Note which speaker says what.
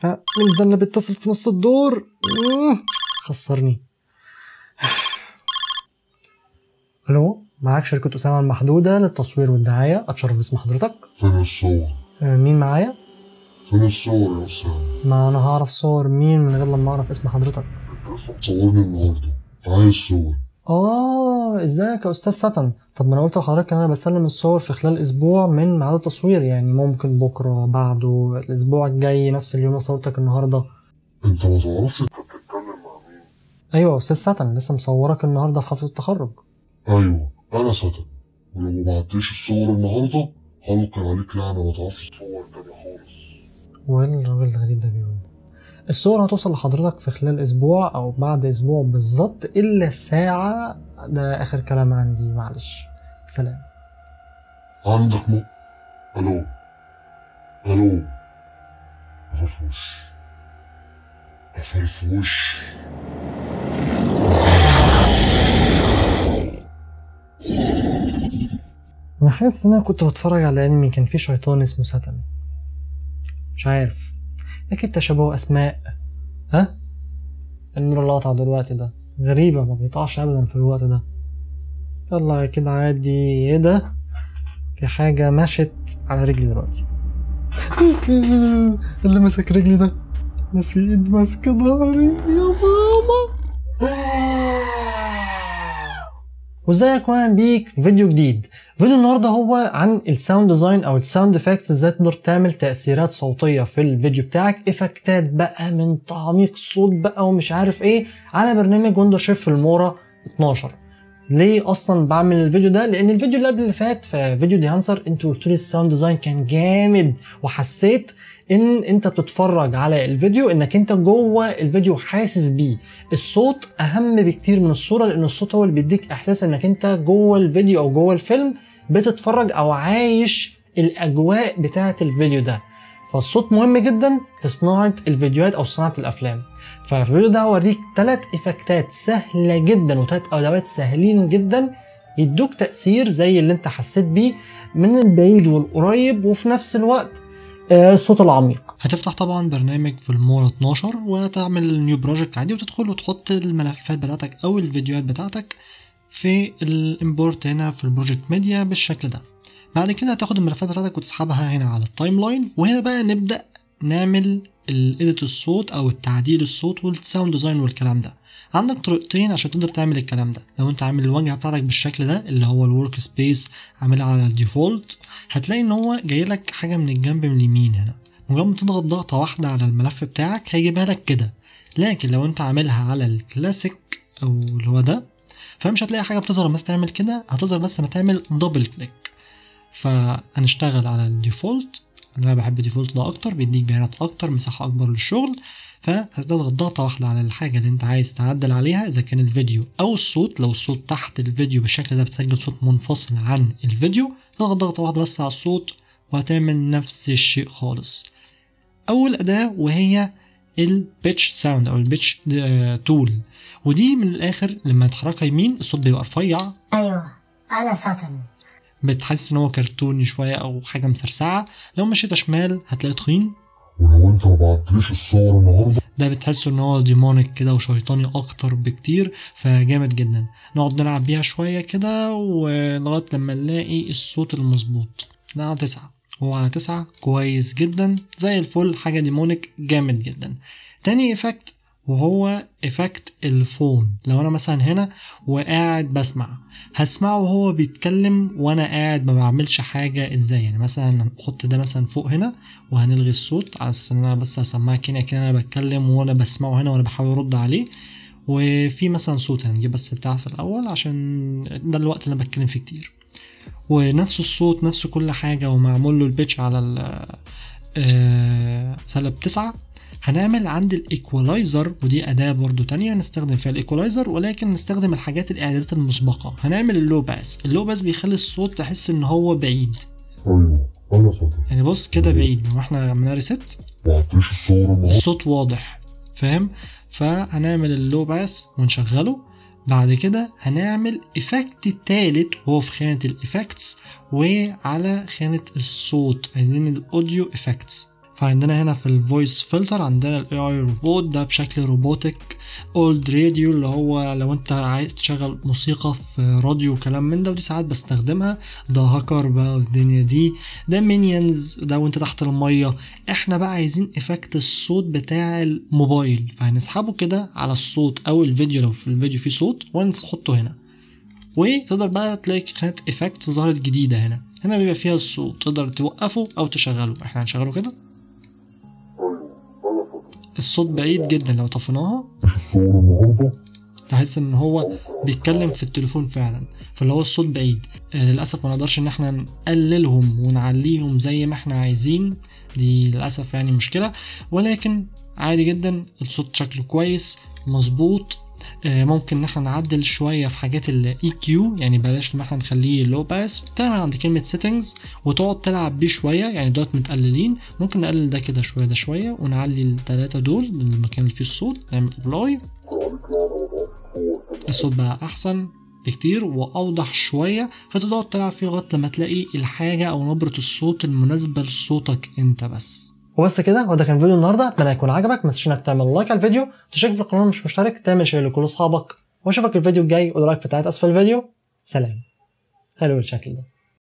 Speaker 1: مين ده اللي بيتصل في نص الدور؟ خسرني. الو، معاك شركة أسامة المحدودة للتصوير والدعاية، أتشرف باسم حضرتك.
Speaker 2: فين الصور؟
Speaker 1: مين معايا؟
Speaker 2: فين الصور يا أسامة؟
Speaker 1: ما أنا هعرف صور مين من غير لما أعرف اسم حضرتك.
Speaker 2: صورني النهاردة، عايز صور.
Speaker 1: ازيك يا أستاذ ستن؟ طب ما أنا قلت لحضرتك إن أنا بسلم الصور في خلال أسبوع من ميعاد التصوير، يعني ممكن بكرة، بعده، الأسبوع الجاي، نفس اليوم اللي صورتك النهاردة.
Speaker 2: أنت ما تعرفش أنت بتتكلم مع مين؟
Speaker 1: أيوة يا أستاذ ستن، لسه مصورك النهاردة في حفلة التخرج.
Speaker 2: أيوة أنا ستن، ولو ما بعتليش الصور النهاردة هلقي عليك لعنة ما تعرفش تصور تاني خالص.
Speaker 1: وين الراجل الغريب ده بيقول؟ الصور هتوصل لحضرتك في خلال أسبوع أو بعد أسبوع بالظبط، إلا ساعة. ده آخر كلام عندي، معلش، سلام.
Speaker 2: عندك ألو ألو أفرفوش.
Speaker 1: أنا حاسس إن أنا كنت بتفرج على أنمي كان فيه شيطان اسمه ساتن، مش عارف، أكيد تشابه أسماء. ها؟ النور اللي قطع دلوقتي ده غريبة، ما بيقطعش أبدا في الوقت ده. يلا كده عادي. ايه ده؟ في حاجة مشت على رجلي دلوقتي. اللي مسك رجلي ده في ايد ماسكة ظهري يا ماما. وازيك واهلا بيك في فيديو جديد. فيديو النهارده هو عن الساوند ديزاين او الساوند افكتس، ازاي تقدر تعمل تأثيرات صوتية في الفيديو بتاعك، افكتات بقى من تعميق الصوت بقى ومش عارف ايه، على برنامج ويندوز شيف فيلمورا 12. ليه اصلا بعمل الفيديو ده؟ لان الفيديو اللي قبل اللي فات في فيديو ديهانسر انتوا قلتوا لي الساوند ديزاين كان جامد، وحسيت ان انت بتتفرج على الفيديو انك انت جوه الفيديو حاسس بيه. الصوت اهم بكتير من الصوره، لان الصوت هو اللي بيديك احساس انك انت جوه الفيديو او جوه الفيلم بتتفرج او عايش الاجواء بتاعه الفيديو ده. فالصوت مهم جدا في صناعه الفيديوهات او صناعه الافلام. ففي الفيديو ده هوريك 3 افكتات سهله جدا و3 ادوات سهلين جدا يدوك تاثير زي اللي انت حسيت بيه من البعيد والقريب، وفي نفس الوقت الصوت العميق. هتفتح طبعا برنامج فيلمورا 12 وتعمل نيو بروجكت عادي، وتدخل وتحط الملفات بتاعتك او الفيديوهات بتاعتك في الامبورت هنا في البروجكت ميديا بالشكل ده. بعد كده هتاخد الملفات بتاعتك وتسحبها هنا على التايم لاين، وهنا بقى نبدا نعمل الايديت الصوت او التعديل الصوت والساوند ديزاين والكلام ده. عندك طريقتين عشان تقدر تعمل الكلام ده. لو انت عامل الواجهه بتاعتك بالشكل ده اللي هو الورك سبيس عاملها على الديفولت، هتلاقي ان هو جاي لك حاجه من الجنب من اليمين هنا، مجرد ما تضغط ضغطه واحده على الملف بتاعك هيجيبها لك كده. لكن لو انت عاملها على الكلاسيك او اللي هو ده، فمش هتلاقي حاجه بتظهر لما تعمل كده، هتظهر بس لما تعمل دبل كليك. فهنشتغل على الديفولت، انا بحب الديفولت ده اكتر، بيديك بيانات اكتر، مساحه اكبر للشغل. فهتضغط ضغطه واحده على الحاجه اللي انت عايز تعدل عليها، اذا كان الفيديو او الصوت. لو الصوت تحت الفيديو بالشكل ده بتسجل صوت منفصل عن الفيديو، ضغط ضغطه واحده بس على الصوت وهتعمل نفس الشيء خالص. اول اداه وهي البيتش ساوند او البيتش تول، ودي من الاخر لما تحركها يمين الصوت بيبقى رفيع.
Speaker 3: ايوه انا ساتن،
Speaker 1: بتحس ان هو كرتوني شويه او حاجه مسرسعه. لو مشيت شمال هتلاقي تخين.
Speaker 2: ولو انت ما بعتليش الصور النهارده،
Speaker 1: ده بتحس ان هو ديمونيك كده وشيطاني اكتر بكتير، فجامد جدا. نقعد نلعب بيها شويه كده ولغايه لما نلاقي الصوت المظبوط. ده على 9، هو على 9 كويس جدا زي الفل، حاجه ديمونيك جامد جدا. تاني افكت وهو افكت الفون. لو انا مثلا هنا وقاعد بسمع، هسمعه وهو بيتكلم وانا قاعد ما بعملش حاجه. ازاي يعني؟ مثلا نحط ده مثلا فوق هنا وهنلغي الصوت على اساس ان انا بس هسمعك هنا كده انا بتكلم وانا بسمعه هنا وانا بحاول ارد عليه. وفي مثلا صوت هنجيب بس بتاع في الاول عشان ده الوقت اللي انا بتكلم فيه كتير، ونفس الصوت نفس كل حاجه ومعمول له البيتش على سالب 9. هنعمل عند الايكولايزر، ودي اداه برضو تانية نستخدم فيها الايكولايزر، ولكن نستخدم الحاجات الاعدادات المسبقه. هنعمل اللو باس. اللو باس بيخلي الصوت تحس ان هو بعيد.
Speaker 2: ايوه انا صوتي
Speaker 1: يعني بص كده بعيد، واحنا عملنا ريست
Speaker 2: بعتليش الصور النهارده
Speaker 1: الصوت واضح، فاهم؟ فهنعمل اللو باس ونشغله. بعد كده هنعمل افكت التالت وهو في خانه الافكتس، وعلى خانه الصوت عايزين الاوديو افكتس. فعندنا هنا في الفويس فلتر عندنا الاي اي روبوت ده بشكل روبوتك. اولد راديو اللي هو لو انت عايز تشغل موسيقى في راديو وكلام من ده، ودي ساعات بستخدمها. ده هاكر بقى والدنيا دي. ده مينيونز ده وانت تحت المية. احنا بقى عايزين افكت الصوت بتاع الموبايل، فهنسحبه كده على الصوت او الفيديو لو في الفيديو فيه صوت ونحطه هنا، وتقدر بقى تلاقي خانة افكت ظهرت جديدة هنا بيبقى فيها الصوت، تقدر توقفه او تشغله. احنا هنشغله كده. الصوت بعيد جدا، لو طفيناها تحس ان هو بيتكلم في التليفون فعلا، فاللي هو الصوت بعيد. للاسف ما نقدرش ان احنا نقللهم ونعليهم زي ما احنا عايزين، دي للاسف يعني مشكلة، ولكن عادي جدا الصوت شكله كويس مظبوط. ممكن ان احنا نعدل شويه في حاجات ال EQ، يعني بلاش ان احنا نخليه لو باس. تعمل عند كلمه settings وتقعد تلعب بيه شويه، يعني دوت متقللين، ممكن نقلل ده كده شويه ده شويه ونعلي الثلاثه دول المكان اللي فيه الصوت، نعمل ابلاي. الصوت بقى احسن بكتير واوضح شويه، فتقعد تلعب فيه لغايه لما تلاقي الحاجه او نبره الصوت المناسبه لصوتك انت بس. وبس كده، هو ده كان فيديو النهارده، اتمنى يكون عجبك. ما تنساش انك تعمل لايك على الفيديو، تشترك في القناه مش مشترك، تعمل شير لكل اصحابك، واشوفك الفيديو الجاي. ولايك في تحت اسفل الفيديو. سلام. حلو الشكل ده.